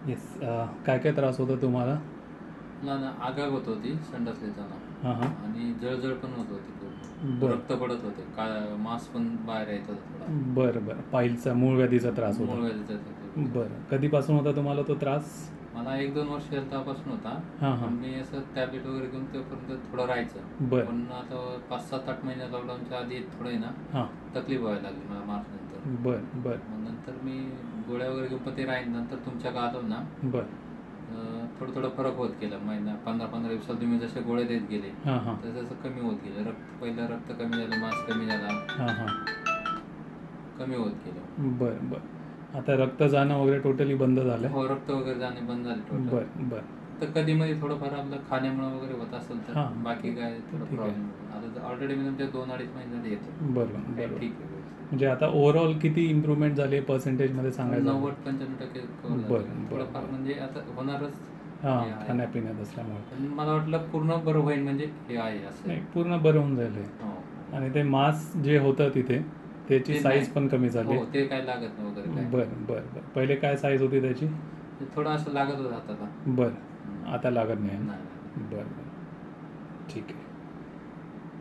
Yes. काय काय त्रास होता तुम्हाला? मला ना आगाग होत होती संडास येताना हां हां. आणि जळजळ पण होत होती पूर्ण. बरं रक्त पडत होते मांस पण बाहेर येत होतं थोडा. बरं बरं. पाईलचा मूळ व्याधीचा त्रास होता. मूळ व्याधीचा त्रास होता. बरं. कधीपासून होता तुम्हाला तो त्रास? मला 1-2 वर्ष तेव्हापासून होता. हां हां. पण मी असं टॅब्लेट वगैरे घेऊन तेपर्यंत थोडं राहायचं. बरं. पण आता 5-7-8 महिने लॉकडाऊनच्या आधी थोडं आहे ना हां. तकलीफ व्हायला लागली मला मार्च नंतर. बरं बरं मग नंतर मी गोळ्या वगैरे घेऊन पण ते राहीन. नंतर तुमच्या गावात आलो ना बरं. थोडं थोडं फरक होत गेला. महिना 15-15 दिवसात तुम्ही जसे गोळे देत गेले हां हां. तर तसं कमी होत गेलं. पहिलं रक्त कमी झालं, मांस कमी झाला, हां हां. कमी होत गेलं. बरं बरं. आता रक्त जाणं वगैरे टोटली बंद झालं? हो, रक्त वगैरे जाणे बंद झाले टोटल. बरं बरं. तर कधी मध्ये थोडंफार आपलं खाण्यामुळे वगैरे होत असेल तर हां. बाकी काय थोडं ठीक आहे. प्रॉब्लेम. आता ऑलरेडी मी तुमच्या 2-2.5 महिने झाले येतो. बरोबर काय बरोबर. ठीक आहे व्यवस्थित. म्हणजे आता ओव्हरऑल किती इम्प्रूव्हमेंट झाली पर्सेंटेजमध्ये सांगायचं झालं? 90-95% कव्हर बरं, झालं. बरं, थोडंफार बरं. म्हणजे आता होणारच हे हां, आहे. खाण्यापिण्यात असल्यामुळे. पण मला वाटलं पूर्ण बरं होईल म्हणजे हे आहे असं. नाही, पूर्ण बरं होऊन जाईल हे. हो. आणि ते मांस जे होतं तिथे त्याची ते साईज नाही. पण कमी झाली? हो, ते काय लागत नाही वगैरे काय. बरं बरं बरं. पहिले काय साईज होती त्याची? ते थोडं असं लागत होतं हाताला. बरं. आता लागत नाही. नाही. बरं बरं. ठीक आहे.